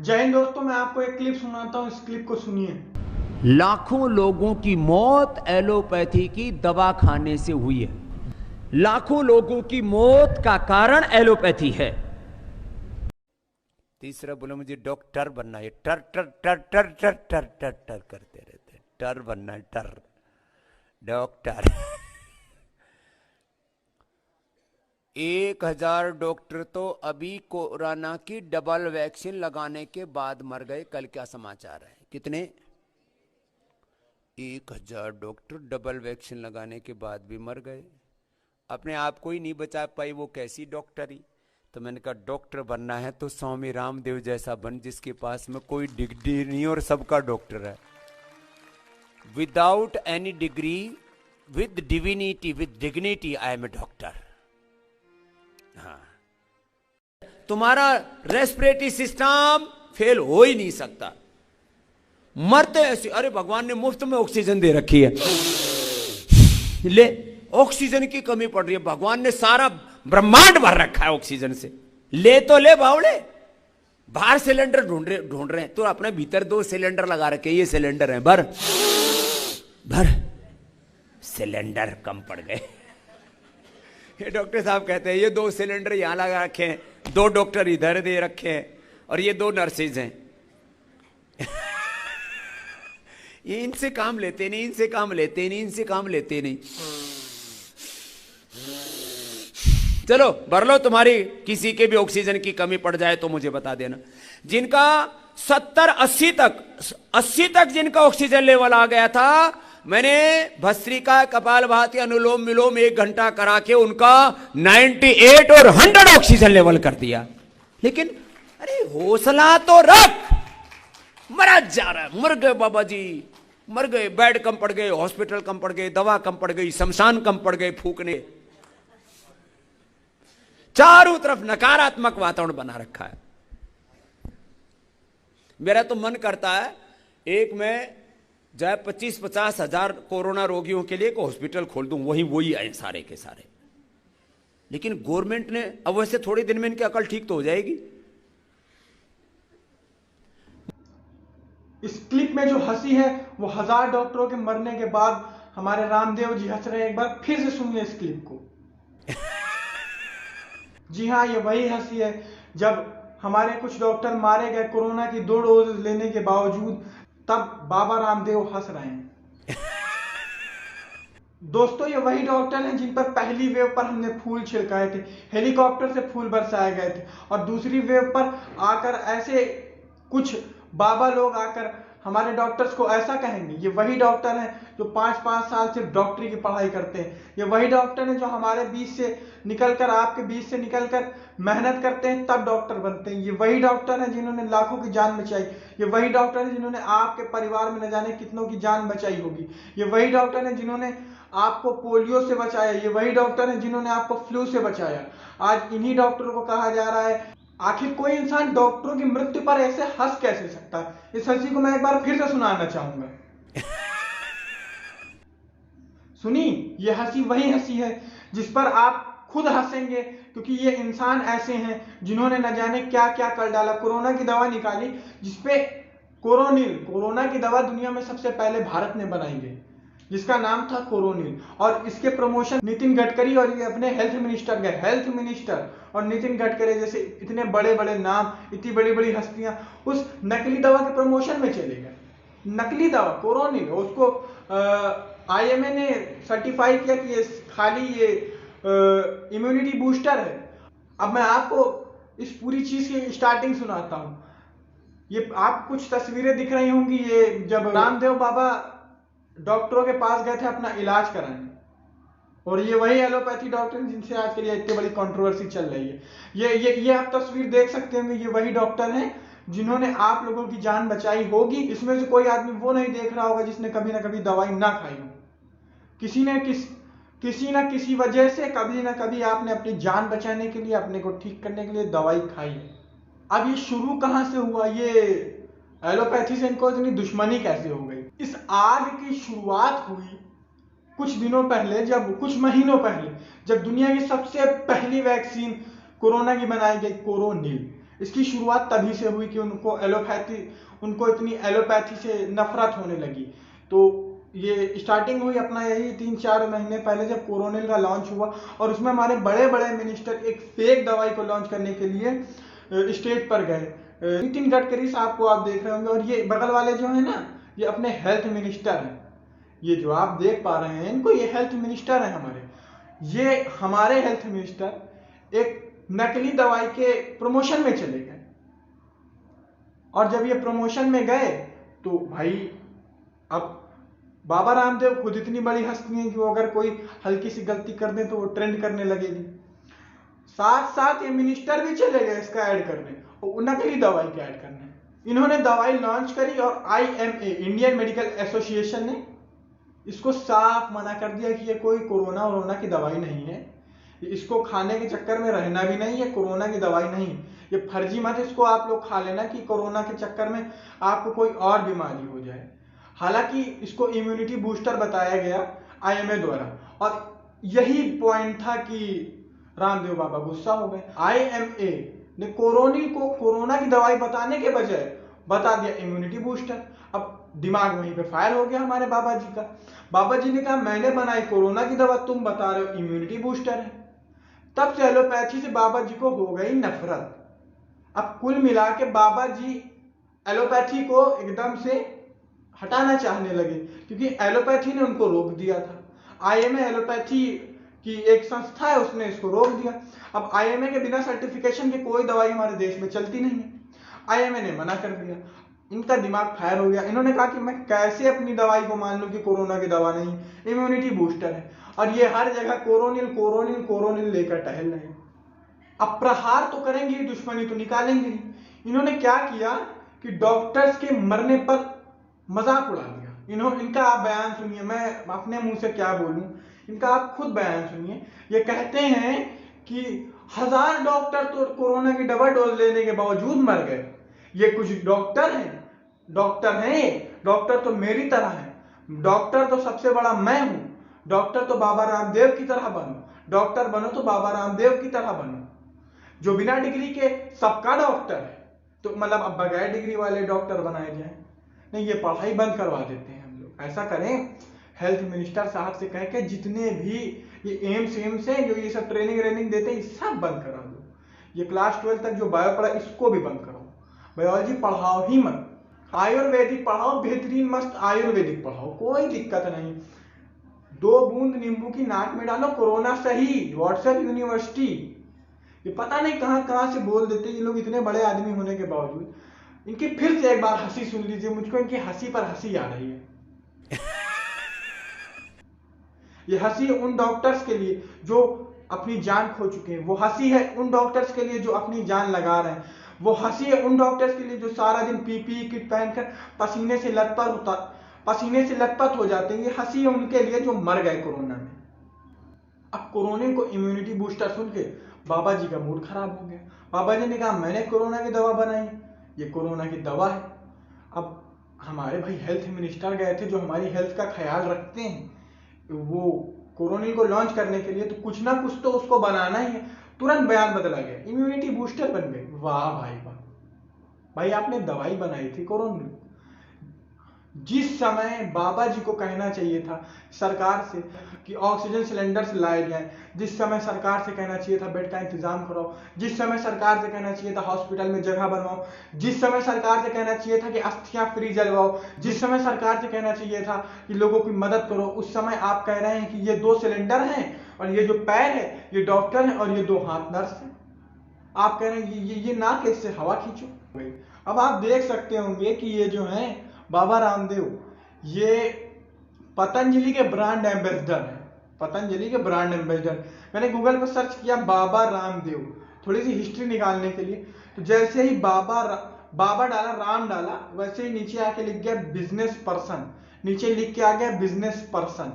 जय हिंद दोस्तों, मैं आपको एक क्लिप सुनाता हूँ। इस क्लिप को सुनिए। लाखों लोगों की मौत एलोपैथी की दवा खाने से हुई है। लाखों लोगों की मौत का कारण एलोपैथी है। तीसरा बोला मुझे डॉक्टर बनना है। टर टर टर टर टर टर टर टर करते रहते। टर बनना है, टर डॉक्टर। 1000 डॉक्टर तो अभी कोरोना की डबल वैक्सीन लगाने के बाद मर गए। कल क्या समाचार है? कितने? 1000 डॉक्टर डबल वैक्सीन लगाने के बाद भी मर गए। अपने आप को ही नहीं बचा पाई, वो कैसी डॉक्टरी। तो मैंने कहा डॉक्टर बनना है तो स्वामी रामदेव जैसा बन, जिसके पास में कोई डिग्री नहीं और सबका डॉक्टर है। Without any degree, with divinity, with dignity, I am a doctor. हाँ, तुम्हारा रेस्पिरेटरी सिस्टम फेल हो ही नहीं सकता। मरते ऐसे, अरे भगवान ने मुफ्त में ऑक्सीजन दे रखी है, ले ऑक्सीजन की कमी पड़ रही है। भगवान ने सारा ब्रह्मांड भर रखा है ऑक्सीजन से, ले तो ले बावड़े। बाहर सिलेंडर ढूंढ रहे हैं तो अपने भीतर 2 सिलेंडर लगा रखे। ये सिलेंडर है, भर भर, सिलेंडर कम पड़ गए। ये डॉक्टर साहब कहते हैं ये 2 सिलेंडर यहां लगा रखे हैं, 2 डॉक्टर इधर दे रखे हैं और ये 2 नर्सेज हैं। ये इनसे काम लेते नहीं, इनसे काम लेते नहीं, इनसे काम लेते नहीं। चलो भर लो, तुम्हारी किसी के भी ऑक्सीजन की कमी पड़ जाए तो मुझे बता देना। जिनका 70-80 तक जिनका ऑक्सीजन लेवल आ गया था, मैंने भस्त्रिका, कपालभाति, अनुलोम विलोम 1 घंटा करा के उनका 98 और 100 ऑक्सीजन लेवल कर दिया। लेकिन अरे हौसला तो रख, मरा जा रहा है। मर गए बाबा जी, मर गए। बेड कम पड़ गए, हॉस्पिटल कम पड़ गए, दवा कम पड़ गई, शमशान कम पड़ गए फूकने। चारों तरफ नकारात्मक वातावरण बना रखा है। मेरा तो मन करता है एक मैं जाए 25-50 हजार कोरोना रोगियों के लिए एक हॉस्पिटल खोल दूं, वही आए सारे के सारे। लेकिन गवर्नमेंट ने, अब वैसे थोड़े दिन में इनकी अकल ठीक तो हो जाएगी। इस क्लिप में जो हंसी है वो 1000 डॉक्टरों के मरने के बाद हमारे रामदेव जी हंस रहे हैं। एक बार फिर से सुनिए इस क्लिप को। जी हाँ, ये वही हंसी है जब हमारे कुछ डॉक्टर मारे गए कोरोना की 2 डोज लेने के बावजूद, तब बाबा रामदेव हंस रहे हैं। दोस्तों, ये वही डॉक्टर हैं जिन पर पहली वेव पर हमने फूल छिड़काए थे, हेलीकॉप्टर से फूल बरसाए गए थे, और दूसरी वेव पर आकर ऐसे कुछ बाबा लोग आकर हमारे डॉक्टर्स को ऐसा कहेंगे। ये वही डॉक्टर हैं जो 5-5 साल से डॉक्टरी की पढ़ाई करते हैं। ये वही डॉक्टर हैं जो हमारे बीच से निकलकर, आपके बीच से निकलकर मेहनत करते हैं तब डॉक्टर बनते हैं। ये वही डॉक्टर हैं जिन्होंने लाखों की जान बचाई। ये वही डॉक्टर हैं जिन्होंने आपके परिवार में न जाने कितनों की जान बचाई होगी। ये वही डॉक्टर हैं जिन्होंने आपको पोलियो से बचाया। ये वही डॉक्टर हैं जिन्होंने आपको फ्लू से बचाया। आज इन्हीं डॉक्टरों को कहा जा रहा है। आखिर कोई इंसान डॉक्टरों की मृत्यु पर ऐसे हंस कैसे सकता है? इस हंसी को मैं एक बार फिर से सुनाना चाहूंगा। सुनी, ये हंसी वही हंसी है जिस पर आप खुद हंसेंगे, क्योंकि ये इंसान ऐसे हैं जिन्होंने न जाने क्या क्या कर डाला। कोरोना की दवा निकाली जिसपे कोरोनिल, कोरोना की दवा दुनिया में सबसे पहले भारत में बनाई गई, जिसका नाम था कोरोनिल। और इसके प्रमोशन नितिन गडकरी और ये अपने हेल्थ मिनिस्टर गए। हेल्थ मिनिस्टर और नितिन गडकरी जैसे इतने बड़े बड़े नाम, इतनी बड़ी बड़ी हस्तियां उस नकली दवा के प्रमोशन में चले गए। नकली दवा कोरोनिल, उसको IMA ने सर्टिफाई किया कि ये खाली ये इम्यूनिटी बूस्टर है। अब मैं आपको इस पूरी चीज की स्टार्टिंग सुनाता हूं। ये आप कुछ तस्वीरें दिख रही होंगी, ये जब रामदेव बाबा डॉक्टरों के पास गए थे अपना इलाज कराने, और ये वही एलोपैथी डॉक्टर जिनसे आज के लिए इतनी बड़ी कंट्रोवर्सी चल रही है। ये आप तस्वीर देख सकते होंगे। ये वही डॉक्टर हैं जिन्होंने आप लोगों की जान बचाई होगी। इसमें से कोई आदमी वो नहीं देख रहा होगा जिसने कभी ना कभी दवाई ना खाई हो। किसी न किसी वजह से कभी ना कभी आपने अपनी जान बचाने के लिए, अपने को ठीक करने के लिए दवाई खाई है। अब ये शुरू कहां से हुआ? ये एलोपैथी से इनको इतनी दुश्मनी कैसे हो गई? इस आग की शुरुआत हुई कुछ दिनों पहले, कुछ महीनों पहले, जब दुनिया की सबसे पहली वैक्सीन कोरोना की बनाई गई, कोरोनिल। इसकी शुरुआत तभी से हुई कि उनको इतनी एलोपैथी से नफरत होने लगी। तो ये स्टार्टिंग हुई अपना यही 3-4 महीने पहले जब कोरोनिल का लॉन्च हुआ, और उसमें हमारे बड़े बड़े मिनिस्टर एक फेक दवाई को लॉन्च करने के लिए स्टेज पर गए। नितिन गडकरी साहब को आप देख रहे होंगे, और ये बगल वाले जो है ना, ये अपने हेल्थ मिनिस्टर हैं। ये जो आप देख पा रहे हैं इनको, ये हेल्थ मिनिस्टर हैं हमारे। ये हमारे हेल्थ मिनिस्टर एक नकली दवाई के प्रमोशन में चले गए, और जब ये प्रमोशन में गए तो भाई अब बाबा रामदेव खुद इतनी बड़ी हस्ती हैं कि वो अगर कोई हल्की सी गलती कर दे तो वो ट्रेंड करने लगेगी। साथ साथ ये मिनिस्टर भी चले गए इसका ऐड करने, और नकली दवाई का ऐड करने। इन्होंने दवाई लॉन्च करी और IMA इंडियन मेडिकल एसोसिएशन ने इसको साफ मना कर दिया कि ये कोई कोरोना की दवाई नहीं है, इसको खाने के चक्कर में रहना भी नहीं है, कोरोना की दवाई नहीं, ये फर्जी मत इसको आप लोग खा लेना कि कोरोना के चक्कर में आपको कोई और बीमारी हो जाए। हालांकि इसको इम्यूनिटी बूस्टर बताया गया IMA द्वारा, और यही पॉइंट था कि रामदेव बाबा गुस्सा हो गए। IMA ने कोरोनिल को कोरोना की दवाई बताने के बजाय बता दिया इम्यूनिटी बूस्टर। अब दिमाग वहीं पे फायर हो गया हमारे बाबा जी का। बाबा जी ने कहा मैंने बनाई कोरोना की दवा, तुम बता रहे हो इम्यूनिटी बूस्टर है। तब से एलोपैथी से बाबा जी को हो गई नफरत। अब कुल मिला के बाबा जी एलोपैथी को एकदम से हटाना चाहने लगे, क्योंकि एलोपैथी ने उनको रोक दिया था। IMA एलोपैथी की एक संस्था है, उसने इसको रोक दिया। अब IMA के बिना सर्टिफिकेशन के कोई दवाई हमारे देश में चलती नहीं है। IMA ने मना कर दिया। इनका दिमाग फायर हो गया। इन्होंने कहा कि मैं कैसे अपनी दवाई को मान लूं कि कोरोना की दवा नहीं, इम्यूनिटी बूस्टर है, और ये हर जगह कोरोनिल लेकर टहल रहे हैं। अब प्रहार तो करेंगे, दुश्मनी तो निकालेंगे नहीं। इन्होंने क्या किया कि डॉक्टर्स के मरने पर मजाक उड़ा दिया। इनका आप बयान सुनिए, मैं अपने मुंह से क्या बोलूं, इनका आप खुद बयान सुनिए। ये कहते हैं कि 1000 डॉक्टर तो कोरोना की डबल डोज लेने के बावजूद मर गए। ये कुछ डॉक्टर हैं, डॉक्टर तो मेरी तरह है। डॉक्टर तो सबसे बड़ा मैं हूं। डॉक्टर तो बाबा रामदेव की तरह बनो, डॉक्टर बनो तो बाबा रामदेव की तरह बनो, जो बिना डिग्री के सबका डॉक्टर है। तो मतलब अब बगैर डिग्री वाले डॉक्टर बनाए जाए? नहीं, ये पढ़ाई बंद करवा देते हैं हम लोग। ऐसा करें, हेल्थ मिनिस्टर साहब से कह के जितने भी ये एम्स है जो ये सब ट्रेनिंग देते हैं, सब बंद करा दो। ये क्लास 12 तक जो बायो पढ़ा इसको भी बंद करो। बायोलॉजी पढ़ाओ ही मत, आयुर्वेदिक पढ़ाओ, बेहतरीन मस्त आयुर्वेदिक पढ़ाओ, कोई दिक्कत नहीं। 2 बूंद नींबू की नाक में डालो, कोरोना सही, व्हाट्सएप यूनिवर्सिटी। ये पता नहीं कहां से बोल देते ये लोग, इतने बड़े आदमी होने के बावजूद। इनकी फिर से एक बार हंसी सुन लीजिए, मुझको इनकी हंसी पर हंसी आ रही है। ये हंसी उन डॉक्टर्स के लिए जो अपनी जान खो चुके हैं, वो हंसी है उन डॉक्टर्स के लिए जो अपनी जान लगा रहे हैं, वो हंसी है उन डॉक्टर्स के लिए जो सारा दिन PPE किट पहनकर पसीने से लथपथ हो जाते हैं। ये हंसी है उनके लिए जो मर गए कोरोना में। अब कोरोना को इम्यूनिटी बूस्टर सुन के बाबा जी का मूड खराब हो गया। बाबा जी ने कहा मैंने कोरोना की दवा बनाई, ये कोरोना की दवा है। अब हमारे भाई हेल्थ मिनिस्टर गए थे जो हमारी हेल्थ का ख्याल रखते हैं, वो कोरोनिल को लॉन्च करने के लिए तो कुछ ना कुछ तो उसको बनाना ही है। तुरंत बयान बदला गया, इम्यूनिटी बूस्टर बन गए। वाह भाई वाह, भाई आपने दवाई बनाई थी कोरोनिल। जिस समय बाबा जी को कहना चाहिए था सरकार से कि ऑक्सीजन सिलेंडर्स लाए जाएं, जिस समय सरकार से कहना चाहिए था बेड का इंतजाम कराओ, जिस समय सरकार से कहना चाहिए था हॉस्पिटल में जगह बनवाओ, जिस समय सरकार से कहना चाहिए था कि अस्थियां फ्री जलवाओ, जिस समय सरकार से कहना चाहिए था कि लोगों की मदद करो, उस समय आप कह रहे हैं कि ये 2 सिलेंडर हैं और ये जो पैर है ये डॉक्टर है और ये 2 हाथ नर्स है। आप कह रहे हैं ये नाक इससे हवा खींचो। अब आप देख सकते होंगे कि ये जो है बाबा रामदेव, ये पतंजलि के ब्रांड एम्बेसडर है। पतंजलि के ब्रांड एम्बेसडर, मैंने गूगल पर सर्च किया बाबा रामदेव थोड़ी सी हिस्ट्री निकालने के लिए, तो जैसे ही बाबा डाला, राम डाला, वैसे ही नीचे आके लिख गया बिजनेस पर्सन, नीचे लिख के आ गया बिजनेस पर्सन।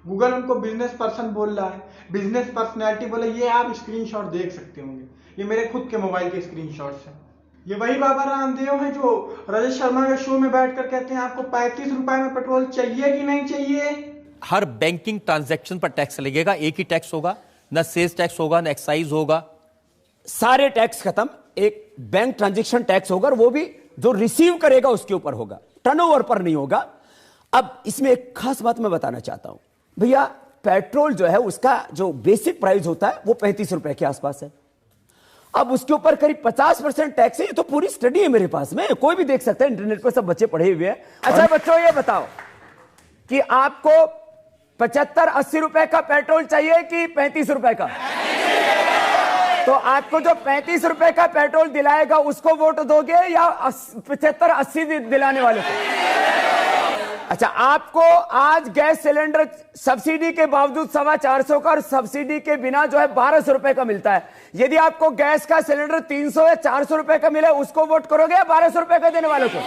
गूगल उनको बिजनेस पर्सन बोल रहा है, बिजनेस पर्सनैलिटी बोले। ये आप स्क्रीनशॉट देख सकते होंगे, ये मेरे खुद के मोबाइल के स्क्रीनशॉट्स हैं। ये वही बाबा रामदेव हैं जो रजत शर्मा के शो में बैठकर कहते हैं आपको 35 रुपए में पेट्रोल चाहिए कि नहीं चाहिए। हर बैंकिंग ट्रांजैक्शन पर टैक्स लगेगा, एक ही टैक्स होगा, ना सेल्स टैक्स होगा, ना एक्साइज होगा, सारे टैक्स खत्म। एक बैंक ट्रांजैक्शन टैक्स होगा, और वो भी जो रिसीव करेगा उसके ऊपर होगा, टर्नओवर पर नहीं होगा। अब इसमें एक खास बात मैं बताना चाहता हूं भैया, पेट्रोल जो है उसका जो बेसिक प्राइस होता है वो 35 रुपए के आसपास है। अब उसके ऊपर करीब 50% टैक्स है। ये तो पूरी स्टडी है मेरे पास में, कोई भी देख सकता है, इंटरनेट पर सब बच्चे पढ़े हुए हैं। अच्छा बच्चों, ये बताओ कि आपको 75-80 रुपए का पेट्रोल चाहिए कि 35 रुपए का? तो आपको जो 35 रुपए का पेट्रोल दिलाएगा उसको वोट दोगे या 75-80 दिलाने वाले को? अच्छा, आपको आज गैस सिलेंडर सब्सिडी के बावजूद 425 का और सब्सिडी के बिना जो है 1200 रुपए का मिलता है। यदि आपको गैस का सिलेंडर 300 या 400 रुपए का मिले, उसको वोट करोगे या 1200 रुपए का देने वालों को?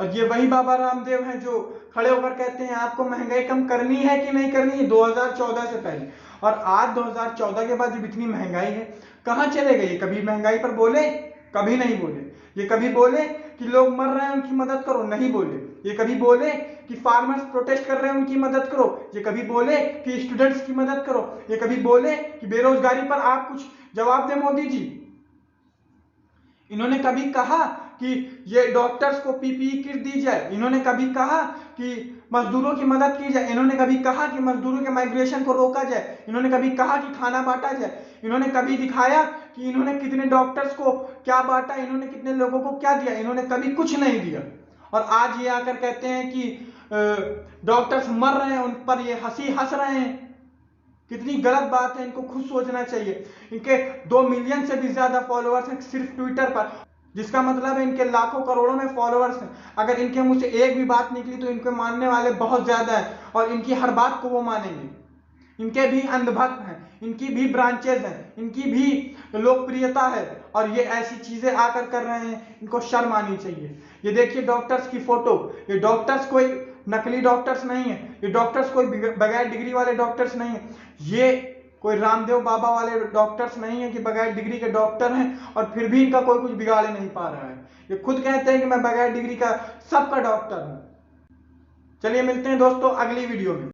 और ये वही बाबा रामदेव हैं जो खड़े होकर कहते हैं आपको महंगाई कम करनी है कि नहीं करनी है, 2014 से पहले। और आज 2014 के बाद जब इतनी महंगाई है, कहां चले गए? कभी महंगाई पर बोले? कभी नहीं बोले। ये कभी बोले कि लोग मर रहे हैं उनकी मदद करो? नहीं बोले। ये कभी बोले कि फार्मर्स प्रोटेस्ट कर रहे हैं उनकी मदद करो? ये कभी बोले कि स्टूडेंट्स की मदद करो? ये कभी बोले कि बेरोजगारी पर आप कुछ जवाब दें मोदी जी? इन्होंने कभी कहा कि ये डॉक्टर्स को पीपीई किट दी जाए? इन्होंने कभी कहा कि मजदूरों की मदद की जाए? इन्होंने कभी कहा कि मजदूरों के माइग्रेशन को रोका जाए? इन्होंने कभी कहा कि खाना बांटा जाए? इन्होंने कभी दिखाया कि इन्होंने कितने डॉक्टर्स को क्या बांटा, इन्होंने कितने लोगों को क्या दिया? इन्होंने कभी कुछ नहीं दिया। और आज ये आकर कहते हैं कि डॉक्टर्स मर रहे हैं, उन पर ये हंस रहे हैं। कितनी गलत बात है, इनको खुद सोचना चाहिए। इनके 2 मिलियन से भी ज्यादा फॉलोअर्स हैं सिर्फ ट्विटर पर, जिसका मतलब है इनके लाखों करोड़ों में फॉलोअर्स हैं। अगर इनके मुंह से एक भी बात निकली तो इनको मानने वाले बहुत ज्यादा हैं और इनकी हर बात को वो मानेंगे। इनके भी अंधभक्त हैं, इनकी भी ब्रांचेस हैं, इनकी भी लोकप्रियता है, और ये ऐसी चीजें आकर कर रहे हैं, इनको शर्म आनी चाहिए। ये देखिए डॉक्टर्स की फोटो, ये डॉक्टर्स कोई नकली डॉक्टर्स नहीं है, ये डॉक्टर्स कोई बगैर डिग्री वाले डॉक्टर्स नहीं है, ये कोई रामदेव बाबा वाले डॉक्टर्स नहीं है कि बगैर डिग्री के डॉक्टर हैं और फिर भी इनका कोई कुछ बिगाड़ नहीं पा रहा है। ये खुद कहते हैं कि मैं बगैर डिग्री का सबका डॉक्टर हूं। चलिए मिलते हैं दोस्तों अगली वीडियो में।